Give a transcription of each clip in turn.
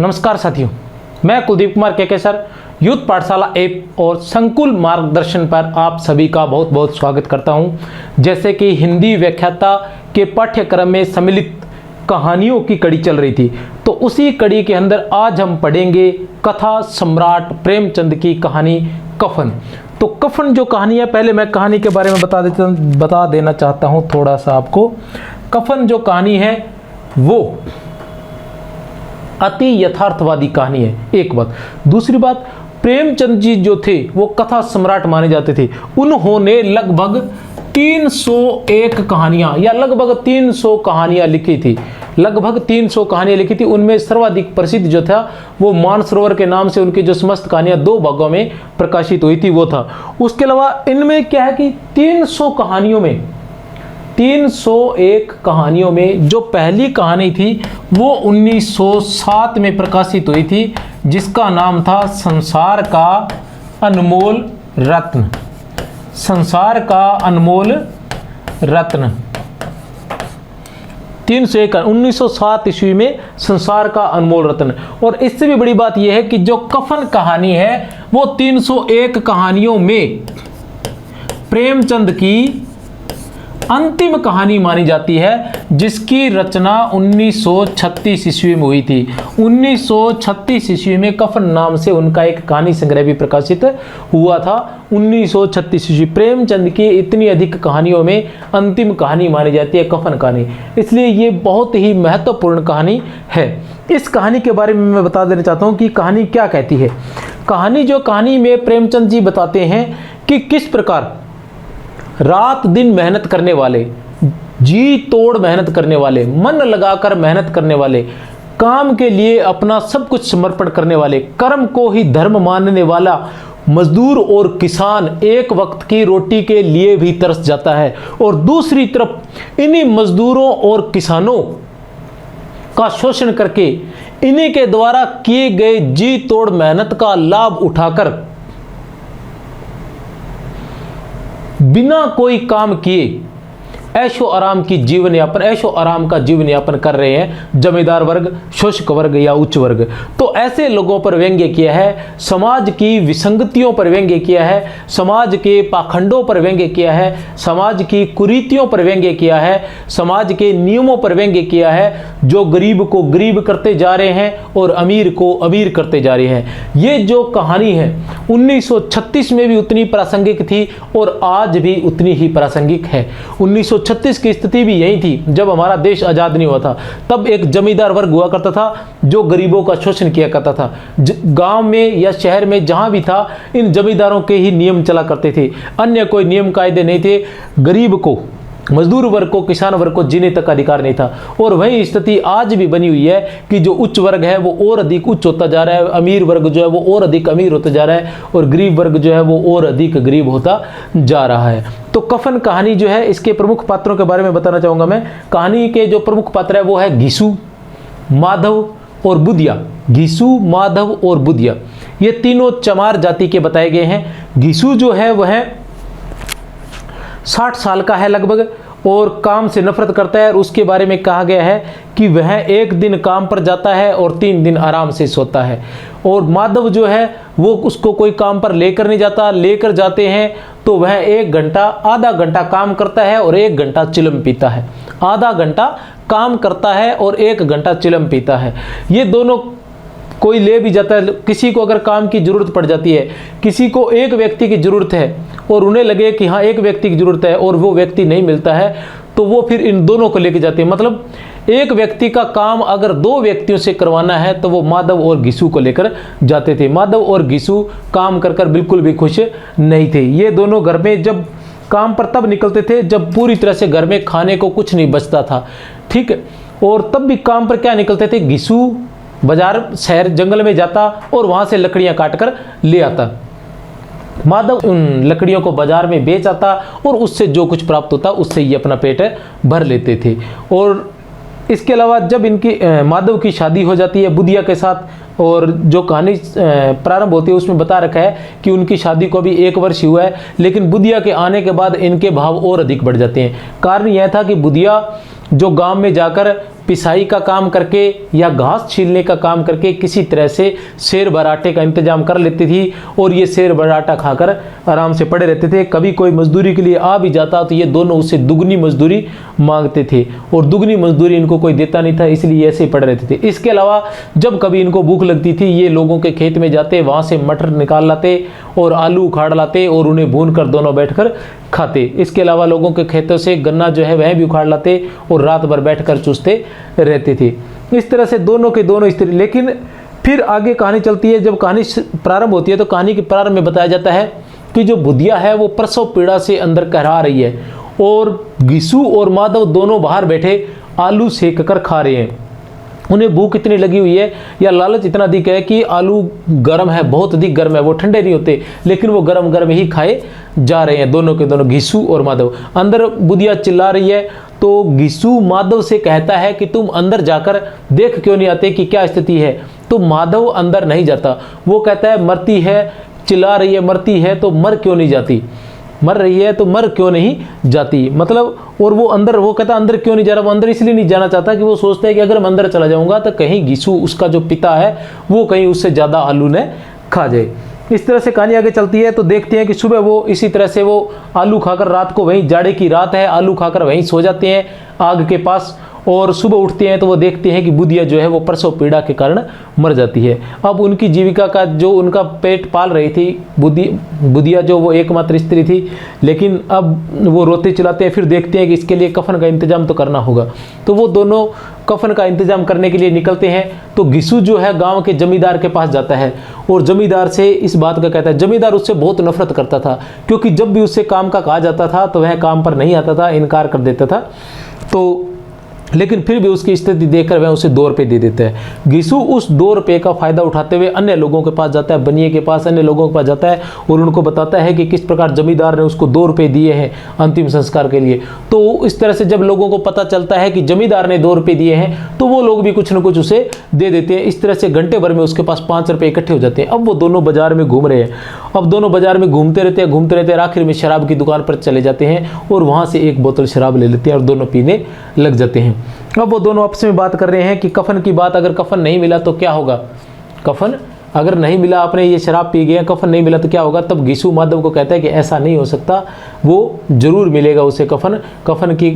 नमस्कार साथियों, मैं कुलदीप कुमार के सर यूथ पाठशाला ऐप और संकुल मार्गदर्शन पर आप सभी का बहुत बहुत स्वागत करता हूं। जैसे कि हिंदी व्याख्याता के पाठ्यक्रम में सम्मिलित कहानियों की कड़ी चल रही थी, तो उसी कड़ी के अंदर आज हम पढ़ेंगे कथा सम्राट प्रेमचंद की कहानी कफन। तो कफन जो कहानी है, पहले मैं कहानी के बारे में बता देना चाहता हूं थोड़ा सा आपको। कफन जो कहानी है वो अति यथार्थवादी कहानी है, एक बात। दूसरी बात, प्रेमचंद जी जो थे वो कथा सम्राट माने जाते थे। उन्होंने लगभग 301 कहानियां या लगभग 300 कहानियां लिखी थी। लगभग 300 कहानियां लिखी थी। उनमें सर्वाधिक प्रसिद्ध जो था वो मानसरोवर के नाम से उनकी जो समस्त कहानियां 2 भागों में प्रकाशित हुई थी वो था। उसके अलावा इनमें क्या है कि 300 कहानियों में 301 कहानियों में जो पहली कहानी थी वो 1907 में प्रकाशित हुई थी, जिसका नाम था संसार का अनमोल रत्न। संसार का अनमोल रत्न 301 1907 ईस्वी में संसार का अनमोल रत्न। और इससे भी बड़ी बात यह है कि जो कफन कहानी है वो 301 कहानियों में प्रेमचंद की अंतिम कहानी मानी जाती है, जिसकी रचना 1936 ईस्वी में हुई थी। 1936 ईस्वी में कफन नाम से उनका एक कहानी संग्रह भी प्रकाशित हुआ था। 1936 ईस्वी प्रेमचंद की इतनी अधिक कहानियों में अंतिम कहानी मानी जाती है कफन कहानी, इसलिए ये बहुत ही महत्वपूर्ण कहानी है। इस कहानी के बारे में मैं बता देना चाहता हूँ कि कहानी क्या कहती है। कहानी में प्रेमचंद जी बताते हैं कि किस प्रकार रात दिन मेहनत करने वाले, जी तोड़ मेहनत करने वाले, मन लगाकर मेहनत करने वाले, काम के लिए अपना सब कुछ समर्पण करने वाले, कर्म को ही धर्म मानने वाला मजदूर और किसान एक वक्त की रोटी के लिए भी तरस जाता है। और दूसरी तरफ इन्हीं मजदूरों और किसानों का शोषण करके इन्हीं के द्वारा किए गए जी तोड़ मेहनत का लाभ उठाकर बिना कोई काम किए ऐशो आराम का जीवन यापन कर रहे हैं जमींदार वर्ग, शोषक वर्ग या उच्च वर्ग। तो ऐसे लोगों पर व्यंग्य किया है, समाज की विसंगतियों पर व्यंग्य किया है, समाज के पाखंडों पर व्यंग्य किया है, समाज की कुरीतियों पर व्यंग्य किया है, समाज के नियमों पर व्यंग्य किया है, जो गरीब को गरीब करते जा रहे हैं और अमीर को अमीर करते जा रहे हैं। ये जो कहानी है 1936 में भी उतनी प्रासंगिक थी और आज भी उतनी ही प्रासंगिक है। 1936 की स्थिति भी यही थी जब हमारा देश आज़ाद नहीं हुआ था। तब एक जमींदार वर्ग हुआ करता था जो गरीबों का शोषण किया करता था। गांव में या शहर में जहां भी था, इन जमींदारों के ही नियम चला करते थे, अन्य कोई नियम कायदे नहीं थे। गरीब को, मजदूर वर्ग को, किसान वर्ग को जीने तक अधिकार नहीं था। और वही स्थिति आज भी बनी हुई है कि जो उच्च वर्ग है वो और अधिक उच्च होता जा रहा है, अमीर वर्ग जो है वो और अधिक अमीर होता जा रहा है, और गरीब वर्ग जो है वो और अधिक गरीब होता जा रहा है। तो कफन कहानी जो है, इसके प्रमुख पात्रों के बारे में बताना चाहूँगा मैं। कहानी के जो प्रमुख पात्र है वो है घिसू, माधव और बुधिया। घिसू, माधव और बुधिया ये तीनों चमार जाति के बताए गए हैं। घिसू जो है वह 60 साल का है लगभग और काम से नफरत करता है। और उसके बारे में कहा गया है कि वह एक दिन काम पर जाता है और 3 दिन आराम से सोता है। और माधव जो है वो उसको कोई काम पर लेकर नहीं जाता, लेकर जाते हैं तो वह 1 घंटा, आधा घंटा काम करता है और 1 घंटा चिलम पीता है। आधा घंटा काम करता है और 1 घंटा चिलम पीता है। ये दोनों कोई ले भी जाता है। किसी को अगर काम की जरूरत पड़ जाती है, किसी को एक व्यक्ति की जरूरत है और उन्हें लगे कि हाँ एक व्यक्ति की जरूरत है और वो व्यक्ति नहीं मिलता है, तो वो फिर इन दोनों को लेके जाते हैं। मतलब एक व्यक्ति का काम अगर 2 व्यक्तियों से करवाना है तो वो माधव और घिसू को लेकर जाते थे। माधव और घिसू काम कर बिल्कुल भी खुश नहीं थे। ये दोनों घर में जब काम पर तब निकलते थे जब पूरी तरह से घर में खाने को कुछ नहीं बचता था, ठीक है। और तब भी काम पर क्या निकलते थे, घिसू बाजार, शहर, जंगल में जाता और वहां से लकड़ियां काटकर ले आता। माधव उन लकड़ियों को बाजार में बेच आता और उससे जो कुछ प्राप्त होता उससे ये अपना पेट भर लेते थे। और इसके अलावा जब इनकी माधव की शादी हो जाती है बुधिया के साथ, और जो कहानी प्रारंभ होती है उसमें बता रखा है कि उनकी शादी को भी 1 वर्ष हुआ है, लेकिन बुधिया के आने के बाद इनके भाव और अधिक बढ़ जाते हैं। कारण यह था कि बुधिया जो गांव में जाकर पिसाई का काम करके या घास छीलने का काम करके किसी तरह से शेर भर आटे का इंतजाम कर लेती थी और ये शेर भर आटा खाकर आराम से पड़े रहते थे। कभी कोई मजदूरी के लिए आ भी जाता तो ये दोनों उससे दुगनी मजदूरी मांगते थे और दुगनी मजदूरी इनको कोई देता नहीं था, इसलिए ऐसे ही पड़े रहते थे। इसके अलावा जब कभी इनको भूख लगती थी ये लोगों के खेत में जाते, वहाँ से मटर निकाल लाते और आलू उखाड़ लाते और उन्हें भून कर दोनों बैठकर खाते। इसके अलावा लोगों के खेतों से गन्ना जो है वह भी उखाड़ लाते और रात भर बैठकर चूसते रहते थे। इस तरह से दोनों के दोनों स्त्री। लेकिन फिर आगे कहानी चलती है। जब कहानी प्रारंभ होती है तो कहानी के प्रारंभ में बताया जाता है कि जो बुधिया है वो प्रसव पीड़ा से अंदर कहरा रही है और घिसू और माधव दोनों बाहर बैठे आलू सेक कर खा रहे हैं। उन्हें भूख इतनी लगी हुई है या लालच इतना अधिक है कि आलू गर्म है, बहुत अधिक गर्म है, वो ठंडे नहीं होते, लेकिन वो गर्म गर्म ही खाए जा रहे हैं दोनों के दोनों, घिसू और माधव। अंदर बुधिया चिल्ला रही है तो घिसू माधव से कहता है कि तुम अंदर जाकर देख क्यों नहीं आते कि क्या स्थिति है। तो माधव अंदर नहीं जाता, वो कहता है मरती है, चिल्ला रही है मरती है तो मर क्यों नहीं जाती, मर रही है तो मर क्यों नहीं जाती, मतलब। और वो अंदर, वो कहता अंदर क्यों नहीं जा रहा, वो अंदर इसलिए नहीं जाना चाहता कि वो सोचता है कि अगर मैं अंदर चला जाऊंगा तो कहीं घिसू उसका जो पिता है वो कहीं उससे ज़्यादा आलू ने खा जाए। इस तरह से कहानी आगे चलती है तो देखते हैं कि सुबह वो इसी तरह से वो आलू खाकर, रात को वहीं जाड़े की रात है, आलू खाकर वहीं सो जाते हैं आग के पास, और सुबह उठते हैं तो वो देखते हैं कि बुधिया जो है वो प्रसव पीड़ा के कारण मर जाती है। अब उनकी जीविका का जो उनका पेट पाल रही थी बुधिया जो वो एकमात्र स्त्री थी, लेकिन अब वो रोते चिल्लाते हैं। फिर देखते हैं कि इसके लिए कफन का इंतजाम तो करना होगा, तो वो दोनों कफन का इंतजाम करने के लिए निकलते हैं। तो घिसू जो है गांव के जमींदार के पास जाता है और जमींदार से इस बात का कहता है। जमींदार उससे बहुत नफरत करता था क्योंकि जब भी उससे काम का कहा जाता था तो वह काम पर नहीं आता था, इनकार कर देता था। तो लेकिन फिर भी उसकी स्थिति देखकर वह उसे 2 रुपये दे देता है। घिसू उस 2 रुपये का फायदा उठाते हुए अन्य लोगों के पास जाता है, बनिए के पास, अन्य लोगों के पास जाता है और उनको बताता है कि किस प्रकार जमींदार ने उसको 2 रुपये दिए हैं अंतिम संस्कार के लिए। तो इस तरह से जब लोगों को पता चलता है कि जमींदार ने 2 रुपये दिए हैं तो वो लोग भी कुछ न कुछ उसे दे देते हैं। इस तरह से घंटे भर में उसके पास 5 रुपये इकट्ठे हो जाते हैं। अब वो दोनों बाजार में घूम रहे हैं, अब दोनों बाजार में घूमते रहते हैं, आखिर में शराब की दुकान पर चले जाते हैं और वहाँ से 1 बोतल शराब ले लेते हैं और दोनों पीने लग जाते हैं। अब वो दोनों आपस में बात कर रहे हैं कि कफन की बात, अगर कफन नहीं मिला तो क्या होगा, कफन अगर नहीं मिला, आपने ये शराब पी गए, कफन नहीं मिला तो क्या होगा। तब घिसू माधव को कहता है कि ऐसा नहीं हो सकता, वो जरूर मिलेगा उसे कफन। कफन की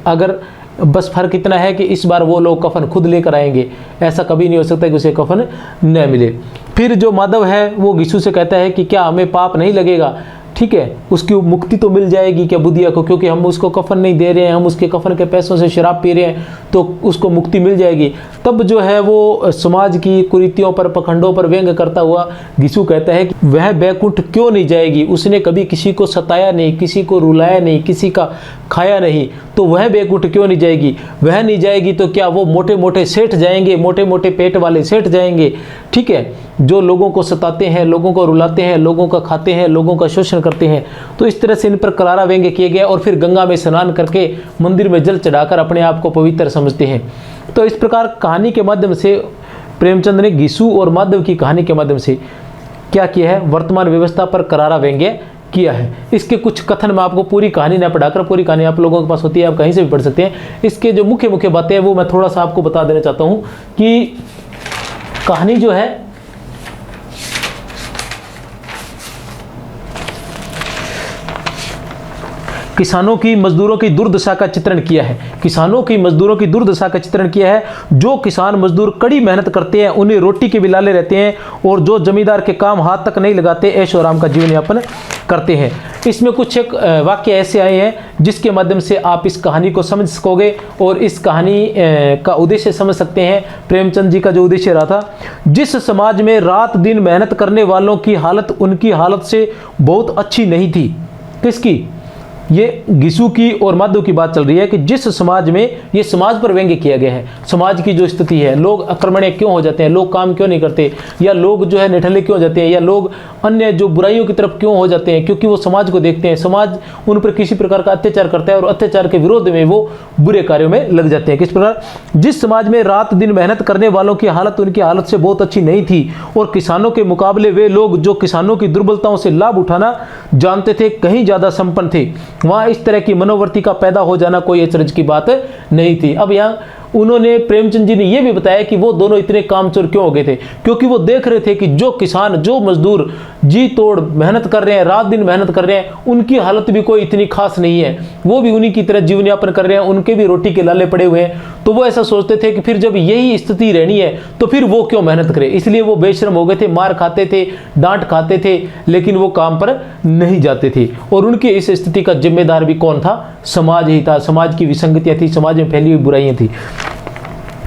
अगर बस फर्क इतना है कि इस बार वो लोग कफन खुद लेकर आएंगे, ऐसा कभी नहीं हो सकता कि उसे कफन न मिले। फिर जो माधव है वो घिसू से कहता है कि क्या हमें पाप नहीं लगेगा, ठीक है, उसकी मुक्ति तो मिल जाएगी क्या बुधिया को, क्योंकि हम उसको कफन नहीं दे रहे हैं, हम उसके कफन के पैसों से शराब पी रहे हैं, तो उसको मुक्ति मिल जाएगी। तब जो है वो समाज की कुरीतियों पर, पखंडों पर व्यंग करता हुआ घिसू कहता है कि वह बैकुंठ क्यों नहीं जाएगी, उसने कभी किसी को सताया नहीं, किसी को रुलाया नहीं, किसी का खाया नहीं, तो वह बैकुंठ क्यों नहीं जाएगी। वह नहीं जाएगी तो क्या वो मोटे मोटे सेठ जाएंगे, मोटे मोटे पेट वाले सेठ जाएंगे, ठीक है, जो लोगों को सताते हैं, लोगों को रुलाते हैं, लोगों का खाते हैं, लोगों का शोषण करते हैं। तो इस तरह से इन पर करारा व्यंग्य किए गए और फिर गंगा में स्नान करके मंदिर में जल चढ़ाकर अपने आप को पवित्र समझते हैं। तो इस प्रकार कहानी के माध्यम से प्रेमचंद ने घिसू और माधव की कहानी के माध्यम से क्या किया है, वर्तमान व्यवस्था पर करारा व्यंग्य किया है। इसके कुछ कथन मैं आपको पूरी कहानी न पढ़ाकर, पूरी कहानी आप लोगों के पास होती है, आप कहीं से भी पढ़ सकते हैं। इसके जो मुख्य मुख्य बातें हैं वो मैं थोड़ा सा आपको बता देना चाहता हूँ कि कहानी जो है किसानों की, मजदूरों की दुर्दशा का चित्रण किया है। किसानों की, मजदूरों की दुर्दशा का चित्रण किया है। जो किसान मजदूर कड़ी मेहनत करते हैं, उन्हें रोटी के बिलाले रहते हैं, और जो जमींदार के काम हाथ तक नहीं लगाते, ऐशो आराम का जीवन यापन करते हैं। इसमें कुछ एक वाक्य ऐसे आए हैं जिसके माध्यम से आप इस कहानी को समझ सकोगे और इस कहानी का उद्देश्य समझ सकते हैं। प्रेमचंद जी का जो उद्देश्य रहा था, जिस समाज में रात दिन मेहनत करने वालों की हालत उनकी हालत से बहुत अच्छी नहीं थी। किसकी? ये घिसू की और माधव की बात चल रही है कि जिस समाज में, ये समाज पर व्यंग्य किया गया है, समाज की जो स्थिति है, लोग अक्रमण्य क्यों हो जाते हैं, लोग काम क्यों नहीं करते, या लोग जो है निठल्ले क्यों हो जाते हैं, या लोग अन्य जो बुराइयों की तरफ क्यों हो जाते हैं, क्योंकि वो समाज को देखते हैं, समाज उन पर किसी प्रकार का अत्याचार करता है और अत्याचार के विरोध में वो बुरे कार्यों में लग जाते हैं। किस प्रकार? जिस समाज में रात दिन मेहनत करने वालों की हालत उनकी हालत से बहुत अच्छी नहीं थी और किसानों के मुकाबले वे लोग जो किसानों की दुर्बलताओं से लाभ उठाना जानते थे कहीं ज़्यादा संपन्न थे, वहाँ इस तरह की मनोवृत्ति का पैदा हो जाना कोई अचरज की बात नहीं थी। अब यहाँ उन्होंने प्रेमचंद जी ने यह भी बताया कि वो दोनों इतने कामचोर क्यों हो गए थे, क्योंकि वो देख रहे थे कि जो किसान, जो मजदूर जी तोड़ मेहनत कर रहे हैं, रात दिन मेहनत कर रहे हैं, उनकी हालत भी कोई इतनी खास नहीं है, वो भी उन्हीं की तरह जीवन यापन कर रहे हैं, उनके भी रोटी के लाले पड़े हुए हैं। तो वो ऐसा सोचते थे कि फिर जब यही स्थिति रहनी है तो फिर वो क्यों मेहनत करे, इसलिए वो बेशर्म हो गए थे, मार खाते थे, डांट खाते थे, लेकिन वो काम पर नहीं जाते थे। और उनकी इस स्थिति का जिम्मेदार भी कौन था? समाज ही था। समाज की विसंगतियां थी, समाज में फैली हुई बुराइयां थी।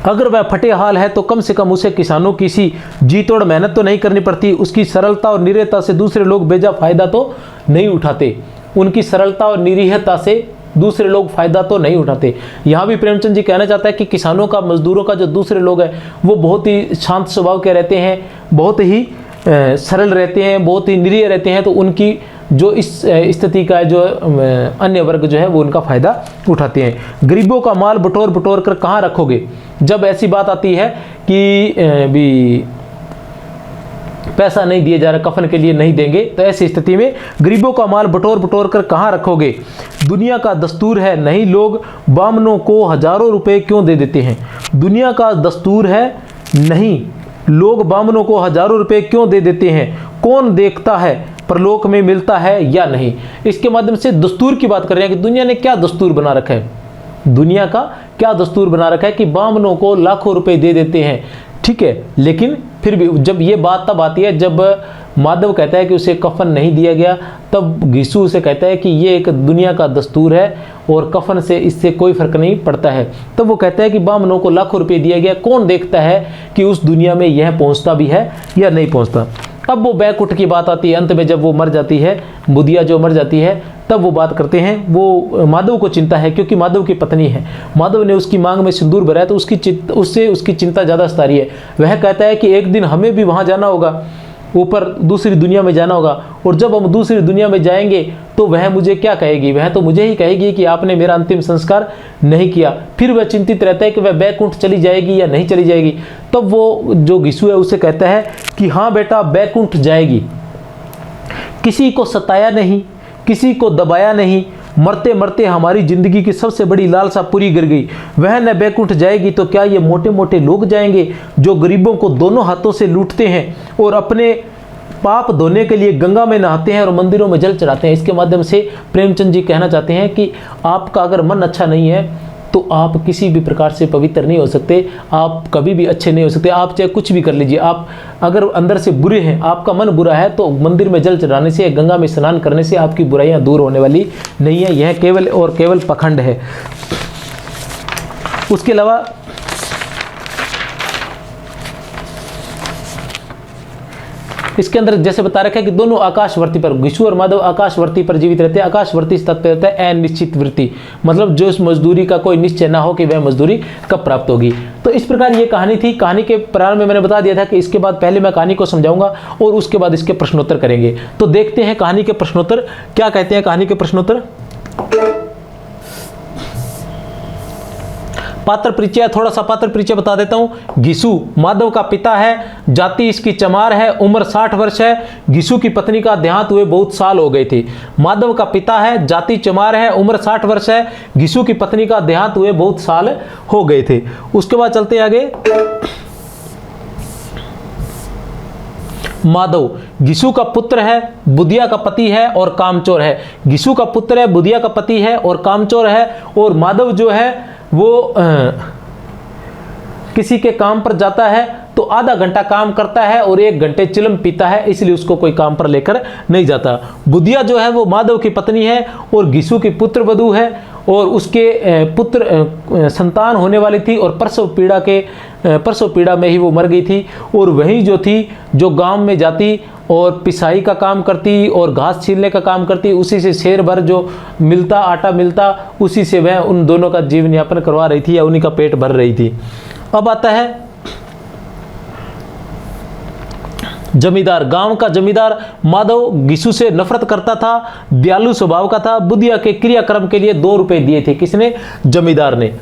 अगर वह फटे हाल है तो कम से कम उसे किसानों की सी जी तोड़ मेहनत तो नहीं करनी पड़ती, उसकी सरलता और निरीहता से दूसरे लोग बेजा फायदा तो नहीं उठाते, उनकी सरलता और निरीहता से दूसरे लोग फायदा तो नहीं उठाते। यहाँ भी प्रेमचंद जी कहना चाहता है कि किसानों का, मजदूरों का जो दूसरे लोग हैं वो बहुत ही शांत स्वभाव के रहते हैं, बहुत ही सरल रहते हैं, बहुत ही निरीह रहते हैं, तो उनकी जो इस स्थिति का जो अन्य वर्ग जो है वो उनका फायदा उठाते हैं। गरीबों का माल बटोर बटोर कर कहाँ रखोगे? जब ऐसी बात आती है कि भी पैसा नहीं दिया जा रहा, कफन के लिए नहीं देंगे, तो ऐसी स्थिति में गरीबों का माल बटोर बटोर कर कहाँ रखोगे? दुनिया का दस्तूर है, नहीं लोग बामनों को हजारों रुपए क्यों दे देते हैं? दुनिया का दस्तूर है, नहीं लोग बामनों को हजारों रुपए क्यों दे देते हैं? कौन देखता है परलोक में मिलता है या नहीं? इसके माध्यम से दस्तूर की बात कर रहे हैं कि दुनिया ने क्या दस्तूर बना रखा है, दुनिया का क्या दस्तूर बना रखा है कि बामनों को लाखों रुपए दे देते हैं। ठीक है, लेकिन फिर भी जब ये बात तब आती है जब माधव कहता है कि उसे कफन नहीं दिया गया, तब घिसू उसे कहता है कि ये एक दुनिया का दस्तूर है और कफन से इससे कोई फर्क नहीं पड़ता है। तब वो कहता है कि बामनों को लाखों रुपए दिया गया, कौन देखता है कि उस दुनिया में यह पहुंचता भी है या नहीं पहुंचता। अब वो बैकुंठ की बात आती है, अंत में जब वो मर जाती है, बुधिया जो मर जाती है, तब वो बात करते हैं, वो माधव को चिंता है क्योंकि माधव की पत्नी है, माधव ने उसकी मांग में सिंदूर भरा है, तो उससे उसकी चिंता ज़्यादा सता रही है। वह कहता है कि एक दिन हमें भी वहाँ जाना होगा, ऊपर दूसरी दुनिया में जाना होगा, और जब हम दूसरी दुनिया में जाएंगे तो वह मुझे क्या कहेगी? वह तो मुझे ही कहेगी कि आपने मेरा अंतिम संस्कार नहीं किया। फिर वह चिंतित रहता है कि वह बैकुंठ चली जाएगी या नहीं चली जाएगी। तब वो जो घिसू है उसे कहता है कि हाँ बेटा, बैकुंठ जाएगी, किसी को सताया नहीं, किसी को दबाया नहीं, मरते मरते हमारी जिंदगी की सबसे बड़ी लालसा पूरी कर गई। वह न बैकुंठ जाएगी तो क्या ये मोटे मोटे लोग जाएंगे जो गरीबों को दोनों हाथों से लूटते हैं और अपने पाप धोने के लिए गंगा में नहाते हैं और मंदिरों में जल चढ़ाते हैं? इसके माध्यम से प्रेमचंद जी कहना चाहते हैं कि आपका अगर मन अच्छा नहीं है तो आप किसी भी प्रकार से पवित्र नहीं हो सकते, आप कभी भी अच्छे नहीं हो सकते। आप चाहे कुछ भी कर लीजिए, आप अगर अंदर से बुरे हैं, आपका मन बुरा है, तो मंदिर में जल चढ़ाने से, गंगा में स्नान करने से आपकी बुराइयां दूर होने वाली नहीं है। यह केवल और केवल पखंड है। उसके अलावा इसके अंदर जैसे बता रखा है कि दोनों आकाशवर्ती पर, घिसू और माधव आकाशवर्ती पर जीवित रहते हैं। आकाशवर्ती तत्व रहता है अनिश्चित वृत्ति, मतलब जो इस मजदूरी का कोई निश्चय ना हो कि वह मजदूरी कब प्राप्त होगी। तो इस प्रकार ये कहानी थी। कहानी के प्रारंभ में मैंने बता दिया था कि इसके बाद पहले मैं कहानी को समझाऊंगा और उसके बाद इसके प्रश्नोत्तर करेंगे। तो देखते हैं कहानी के प्रश्नोत्तर क्या कहते हैं। कहानी के प्रश्नोत्तर, पात्र परिचय, थोड़ा सा पात्र परिचय बता देता हूं। घिसू माधव का पिता है, जाति इसकी चमार है, उम्र 60 वर्ष है। घिसू की पत्नी का देहांत हुए बहुत साल हो गए थे। माधव का पिता है, जाति चमार है, उम्र 60 वर्ष है। घिसू की पत्नी का देहांत हुए बहुत साल हो गए थे। उसके बाद चलते आगे। माधव घिसू का पुत्र है, बुधिया का पति है और कामचोर है। घिसू का पुत्र है, बुधिया का पति है और कामचोर है। और माधव जो है वो किसी के काम पर जाता है तो आधा घंटा काम करता है और 1 घंटे चिलम पीता है, इसलिए उसको कोई काम पर लेकर नहीं जाता। बुधिया जो है वो माधव की पत्नी है और घिसू की पुत्र वधू है और उसके पुत्र संतान होने वाली थी और प्रसव पीड़ा में ही वो मर गई थी। और वही जो थी, जो गांव में जाती और पिसाई का काम करती और घास छीलने का काम करती, उसी से शेर भर जो मिलता, आटा मिलता, उसी से वह उन दोनों का जीवन यापन करवा रही थी या उन्हीं का पेट भर रही थी। अब आता है जमींदार। गांव का जमींदार माधव घिसू से नफरत करता था, दयालु स्वभाव का था। बुधिया के क्रियाक्रम के लिए 2 रुपए दिए थे। किसने? जमींदार ने।